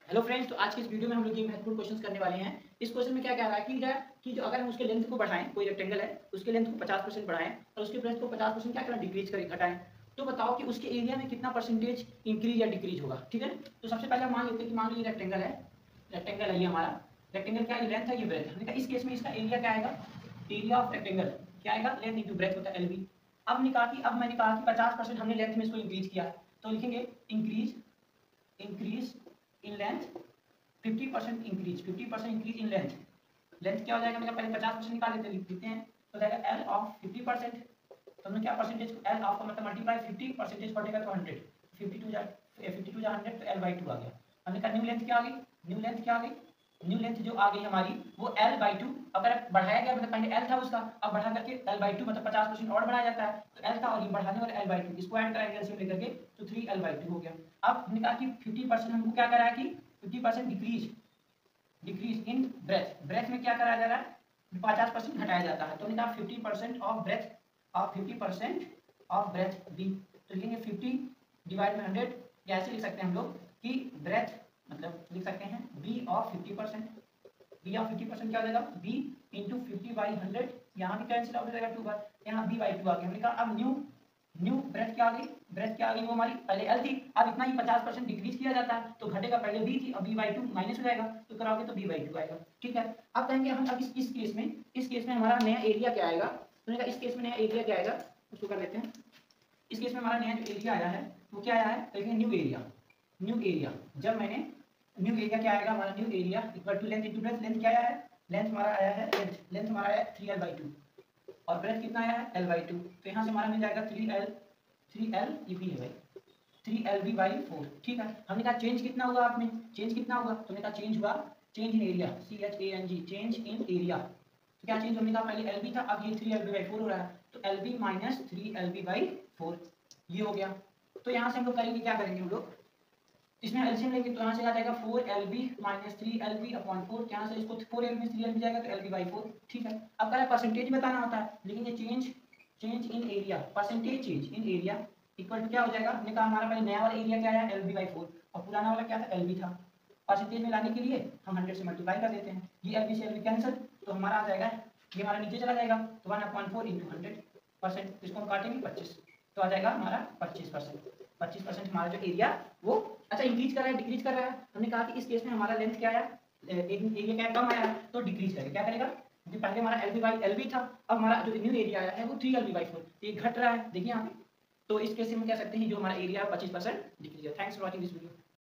Hello friends, तो आज की इस वीडियो में हम लोग ये महत्वपूर्ण क्वेश्चंस करने वाले हैं। इस क्वेश्चन में क्या कह रहा है कि जो अगर हम उसके लेंथ को बढ़ाएं, कोई रेक्टेंगल है उसके लेंथ को 50% बढ़ाएं और उसके ब्रेथ को 50% क्या करना, डिक्रीज करें, घटाएं, तो बताओ कि उसके एरिया में कितना परसेंटेज इंक्रीज या डिक्रीज होगा। ठीक है, तो सबसे पहले हम मान लेते हैं कि मान लीजिए रेक्टेंगल है, रेक्टेंगल है ये हमारा। रेक्टेंगल क्या है, लेंथ है, ये ब्रेथ। हमने कहा इस केस में इसका एरिया क्या आएगा, एरिया ऑफ रेक्टेंगल क्या आएगा, लेंथ इंटू ब्रेथ होता है एलबी। अब मैंने कहा कि 50% हमने लेंथ में इसको इंक्रीज किया, तो लिखेंगे increase increase in length 50% increase, 50% increase in length. Length क्या हो जाएगा, मैंने पहले 50% निकाल लेते हैं, लिखते हैं तो जाएगा एल ऑफ 50%। तो हमने क्या परसेंटेज, एल ऑफ का मतलब मल्टीप्लाई 50% पड़ेगा तो 100, 52 जा 100 तो एल बाई 2 आ गया। हमने कहा न्यू लेंथ क्या आ गई, न्यू लेंथ क्या आ गई, न्यू लेंथ जो आ गई हमारी वो एल बाई 2। अगर बढ़ाया गया मतलब पहले एल था उसका, अब बढ़ा करके एल बाई 2 मतलब 50% और बढ़ाया जाता है, तो एल था और ये बढ़ाने वाला एल बाई 2, इसको ऐड कराएंगे एलसीएम लेकर के तो 3 एल बाई 2 हो गया। अब हमने कहा कि 50% हमको क्या करा है कि 50% decrease decrease in breadth. Breadth में क्या कराया जा रहा है, 50% घटाया जाता है, तो हमने कहा 50% of breadth, of 50% of breadth B. तो लिखेंगे 50 डिवाइड में 100, या ऐसे लिख सकते हैं हम लोग कि ब्रेथ मतलब लिख सकते हैं बी ऑफ 50%। बी ऑफ 50% क्या हो जाएगा, बी इंटू 50/100, यहाँ भी कैंसिल आउट हो जाएगा 2 बार, यहाँ बी बाई 2 आ गया। हमने कहा अब न्यू न्यू ब्रेथ क्या आ गई, ब्रेथ क्या आ गई, वो हमारी पहले एल थी, अब इतना ही 50% डिक्रीज किया जाता है तो घटेगा, पहले बी थी अब बी बाई 2 माइनस हो जाएगा, तो कराओगे तो बी बाई 2 आएगा। ठीक है, अब कहेंगे हम अब इस केस में हमारा नया एरिया क्या आएगा, तो कहा इस केस में नया एरिया क्या आएगा, उसको कर लेते हैं। इस केस में हमारा नया जो एरिया आया है वो क्या आया है, देखिए न्यू एरिया। न्यू एरिया जब मैंने न्यू एरिया क्या आएगा हमारा, new area equal to length into breadth. Length क्या आया है, लेंथ हमारा आया है, लेंथ हमारा आया है 3l बाई 2 और ब्रेथ कितना आया है l बाई 2, तो यहाँ से हमारा मिल जाएगा 3l ये भी है भाई 3lb बाई 4। ठीक है, हमने कहा चेंज कितना हुआ, आपने चेंज कितना हुआ, तो हमने कहा चेंज हुआ, change in area, CHANG, change in area. तो क्या चेंज, हमने कहा पहले LB था, अब ये 3lb बाई 4 हो रहा है, तो LB माइनस 3lb बाई 4 ये हो गया। तो यहाँ से हम लोग करेंगे, क्या करेंगे हम लोग, इसमें एलसीएम लेंगे तो यहाँ से आ जाएगा 4lb माइनस 3lb अपॉन 4, यहाँ से इसको 4lb में 3lb जाएगा तो lb बाई 4। ठीक है, अब कह परसेंटेज बताना होता है, लेकिन ये change in area, percentage change in area equal to क्या हो जाएगा, हमने कहा हमारा पहले नया वाला एरिया क्या है lb बाई 4 और पुराना वाला क्या था LB था। परसेंटेज में लाने के लिए हम 100 से मल्टीप्लाई कर देते हैं, ये LB से LB कैंसिल, तो हमारा आ जाएगा ये हमारा नीचे चला जाएगा, तो 1/4 इंटू 100%, इसको हम काटेंगे 25, तो आ जाएगा हमारा 25%। 25% हमारा जो एरिया वो अच्छा इंक्रीज कर रहा है डिक्रीज कर रहा है। हमने कहा कि इस केस में हमारा लेंथ क्या आया, एक एरिया क्या कम आया तो डिक्रीज करेगा, क्या करेगा, क्योंकि पहले हमारा LB बाई LB था, अब हमारा जो न्यू एरिया आया है वो 3lb बाई 4, ये घट रहा है, देखिए यहाँ पे। तो इस केस में कह सकते हैं जो हमारा एरिया है 25% डिक्रीज है। Thanks for watching this video.